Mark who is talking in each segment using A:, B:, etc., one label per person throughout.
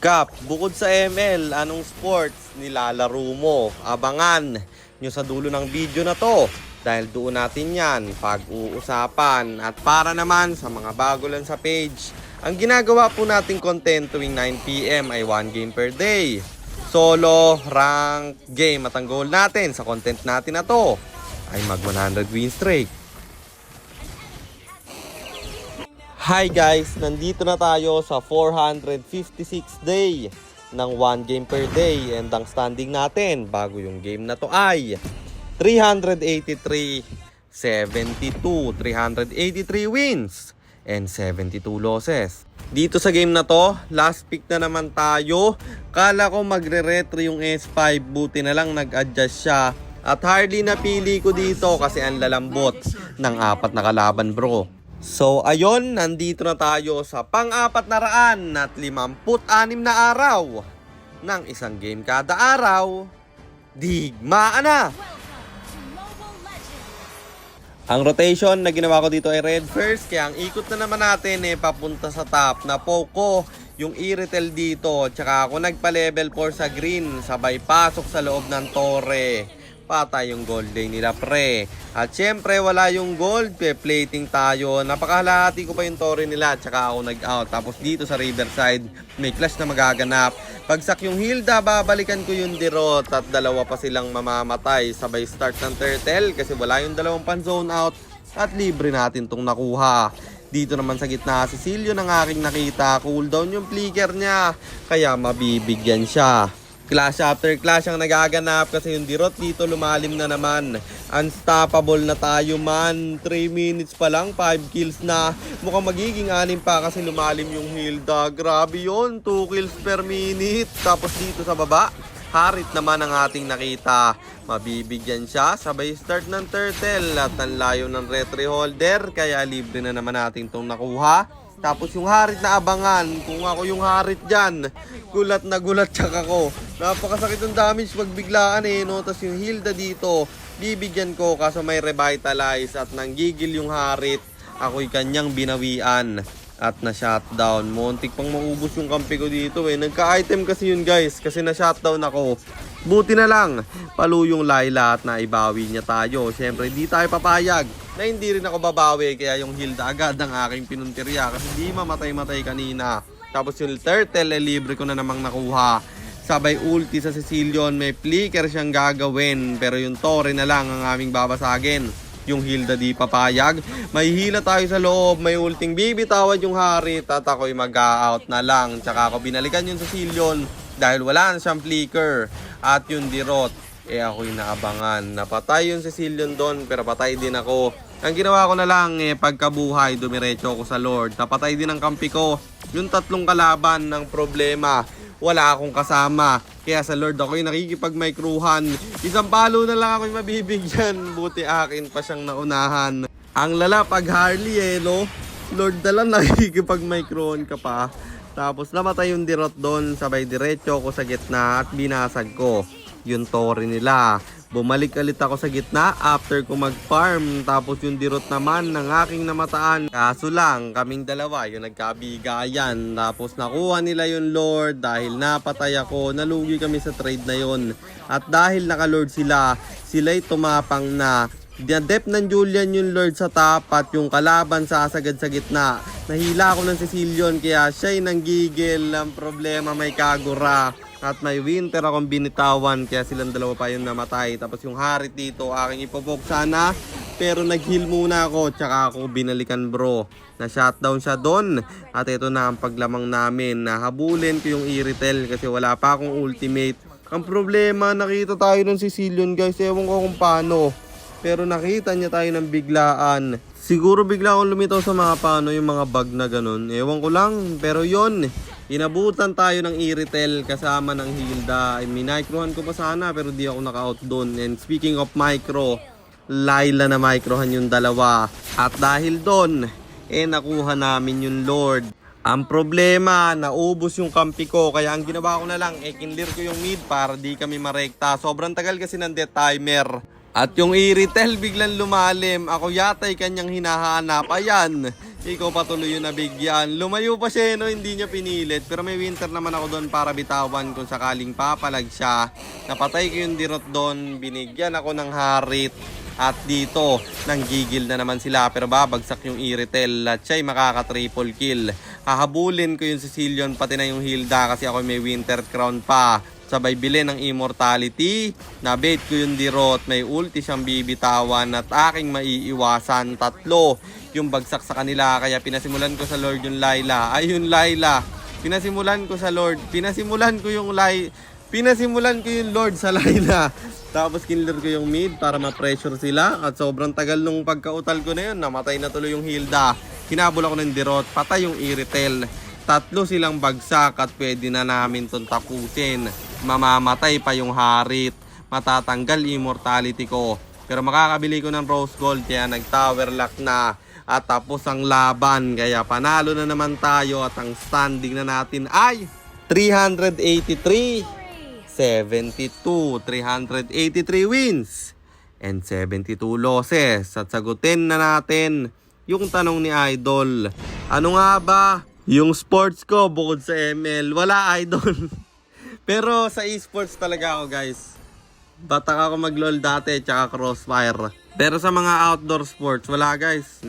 A: Kap, bukod sa ML, anong sports nilalaro mo? Abangan nyo sa dulo ng video na to dahil doon natin yan pag-uusapan. At para naman sa mga bago lang sa page, ang ginagawa po nating content tuwing 9 PM ay 1 game per day. Solo, rank, game at ang goal natin sa content natin na to ay mag 100 win streak. Hi guys! Nandito na tayo sa 456 day ng 1 game per day and ang standing natin bago yung game na to ay 383, 72, 383 wins and 72 losses. Dito sa game na to, last pick na naman tayo. Kala ko magre-retro yung S5, buti na lang nag-adjust siya at hardly napili ko dito kasi ang lalambot ng 4 na kalaban bro. So ayon, nandito na tayo sa pang-456 na araw ng isang game kada araw. Digmaan na! Ang rotation na ginawa ko dito ay red first, kaya ang ikot na naman natin papunta sa top na Poco yung Iritel dito. Tsaka ako nagpa-level 4 sa green, sabay pasok sa loob ng torre. Patay yung gold lane nila pre. At syempre wala yung gold, plating tayo. Napakalahati ko pa yung torre nila, tsaka ako nag-out. Tapos dito sa Riverside, may clash na magaganap. Pagsak yung Hilda, babalikan ko yung Dirot. At dalawa pa silang mamamatay. Sabay start ng turtle kasi wala yung dalawang pan-zone out. At libre natin tong nakuha. Dito naman sa gitna, Cecilio ng aking nakita. Cooldown yung flicker niya, kaya mabibigyan siya. Clash after clash ang nagaganap kasi yung Dirot dito lumalim na naman. Unstoppable na tayo man. 3 minutes pa lang, 5 kills na. Mukhang magiging 6 pa kasi lumalim yung Hilda. Grabe yun, 2 kills per minute. Tapos dito sa baba, Harit naman ang ating nakita. Mabibigyan siya, sabay start ng turtle. At ang layo ng retry holder, kaya libre na naman natin itong nakuha. Tapos yung Harit na abangan, kung ako yung Harit dyan, gulat na gulat tsaka ko. Napakasakit ng damage pag biglaan no? Tapos yung Hilda dito, bibigyan ko kaso may revitalize at nanggigil yung Harit. Ako'y kanyang binawian at na-shutdown. Muntik pang maubos yung kampi ko dito Nagka-item kasi yun guys, kasi na-shutdown ako. Buti na lang, palo yung Layla at naibawi niya tayo. Siyempre, di tayo papayag na hindi rin ako babawi. Kaya yung Hilda agad ang aking pinuntirya kasi di mamatay-matay kanina. Tapos yung turtle, libre ko na namang nakuha. Sabay ulti sa Cecilion, may flicker siyang gagawin. Pero yung Torre na lang ang aming babasagin. Yung Hilda di papayag. May hila tayo sa loob, may ulting bibitawad yung Harit at ako'y mag-out na lang. Tsaka ako binalikan yung Cecilion dahil wala na siyang flicker. At yung Dirot, ako'y naabangan. Napatay yung Cecilion doon, pero patay din ako. Ang ginawa ko na lang, pagkabuhay, dumiretso ako sa Lord. Napatay din ang kampi ko. Yung 3 kalaban ng problema, wala akong kasama. Kaya sa Lord ako'y nakikipag-microhan. Isang palo na lang ako'y mabibigyan. Buti akin pa siyang naunahan. Ang lala pag Harley no? Lord na lang nakikipag-microhan ka pa. Tapos namatay yung Dirot doon, sabay diretso ako sa gitna at binasag ko yung torre nila. Bumalik ulit ako sa gitna after ko mag-farm. Tapos yung Dirot naman ng aking namataan. Kaso lang, kaming dalawa yung nagkabigayan. Tapos nakuha nila yung Lord dahil napatay ako. Nalugi kami sa trade na yon. At dahil naka-Lord sila, sila'y tumapang na. Dinadep ng Julian yung Lord sa top at yung kalaban sa asagad sa gitna. Nahila ako ng Cecilion kaya siya'y nanggigil. Ang problema may Kagura at may Winter akong binitawan kaya silang dalawa pa yung namatay. Tapos yung Harit dito aking ipopok sana pero nag-heal muna ako tsaka ako binalikan bro. Na-shutdown siya doon at ito na ang paglamang namin. Nahabulin ko yung Iritel kasi wala pa akong ultimate. Ang problema nakita tayo ng Cecilion guys, ewan ko kung paano. Pero nakita niya tayo ng biglaan. Siguro bigla akong lumitaw sa mga paano yung mga bug na ganun. Ewan ko lang. Pero yon, inabutan tayo ng Iritel kasama ng Hilda. Minicrohan ko pa sana pero di ako naka-out doon. And speaking of micro, Layla na microhan yung dalawa. At dahil doon, nakuha namin yung Lord. Ang problema, naubos yung kampi ko. Kaya ang ginawa ko na lang, kinlear ko yung mid para di kami marekta. Sobrang tagal kasi ng death timer. At yung Iritel biglang lumalim. Ako yata'y kanyang hinahanap. Ayan, Ikaw patuloy yung nabigyan. Lumayo pa siya, no? Hindi niya pinilit. Pero may winter naman ako doon para bitawan kung sakaling papalag siya. Napatay ko yung dirot doon. Binigyan ako ng harit. At dito, nanggigil na naman sila. Pero babagsak yung Iritel at siya'y makaka-triple kill. Hahabulin ko yung Sicilian pati na yung Hilda kasi ako may winter crown pa. Sabay bilhin ng immortality. Nabait ko yung dirot. May ulti siyang bibitawan at aking maiiwasan. 3 yung bagsak sa kanila. Kaya pinasimulan ko sa Lord yung Layla. Ay, yung Layla. Pinasimulan ko sa Lord. Pinasimulan ko yung Lord sa Layla. Tapos kinler ko yung mid para ma-pressure sila. At sobrang tagal nung pagkautal ko na yun. Namatay na tuloy yung Hilda. Kinabol ako ng dirot. Patay yung Iritel. 3 silang bagsak at pwede na namin itong tapusin. Mamamatay pa yung harit. Matatanggal immortality ko. Pero makakabili ko ng rose gold kaya nag-tower lock na. At tapos ang laban. Kaya panalo na naman tayo at ang standing na natin ay 383, 72, 383 wins and 72 losses. At sagutin na natin yung tanong ni Idol. Ano nga ba yung sports ko bukod sa ML? Wala, Idol. Pero sa esports talaga ako, guys. Batak ako mag-LOL dati tsaka Crossfire. Pero sa mga outdoor sports, wala, guys.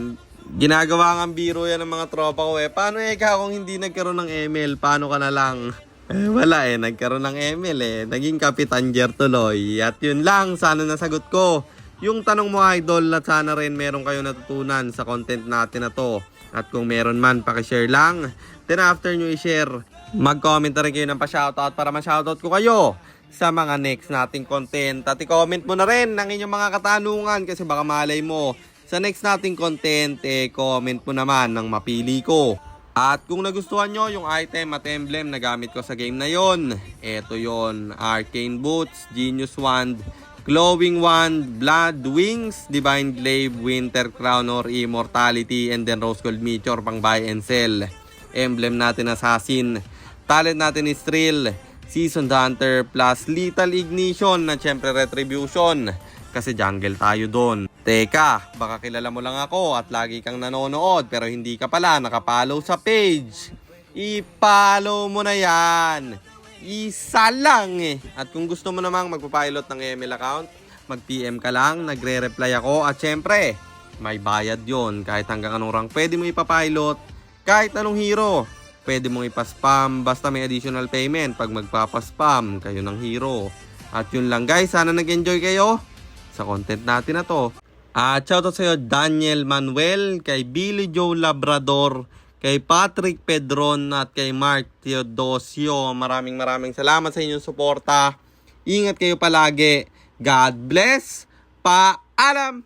A: Ginagawa ng biro yan ng mga tropa ko eh. Paano kung hindi nagkaroon ng ML? Paano ka na lang? Wala nagkaroon ng ML Naging Kapitan Jer tuloy. At yun lang, sana nasagot ko yung tanong mo, Idol, at sana rin meron kayo natutunan sa content natin na to. At kung meron man, pakishare lang. Then after nyo i-share, mag-comment na rin kayo ng pa-shoutout para ma-shoutout ko kayo sa mga next nating content. At i-comment mo na rin ang inyong mga katanungan kasi baka malay mo sa next nating content, comment mo naman ng mapili ko. At kung nagustuhan nyo yung item at emblem na gamit ko sa game na yon, eto yon: Arcane Boots, Genius Wand, Glowing Wand, Blood Wings, Divine Glaive, Winter Crown or Immortality, and then Rose Gold Meteor pang buy and sell. Emblem natin Assassin. Talent natin is Thrill, Seasoned Hunter plus Lethal Ignition na syempre Retribution. Kasi jungle tayo doon. Teka, baka kilala mo lang ako at lagi kang nanonood pero hindi ka pala nakapollow sa page. I-follow mo na yan. Isa lang At kung gusto mo namang magpapilot ng ML account, mag-PM ka lang, nagre-reply ako. At syempre, may bayad yon. Kahit hanggang anong rank pwede mo ipapilot. Kahit anong hero, pwede mong ipaspam. Basta may additional payment pag magpapaspam kayo ng hero. At yun lang, guys, sana nag-enjoy kayo sa content natin na to. At shoutout sa iyo Daniel Manuel, kay Billy Joe Labrador, kay Patrick Pedron at kay Mark Teodosio. Maraming salamat sa inyong suporta. Ingat kayo palagi. God bless. Paalam!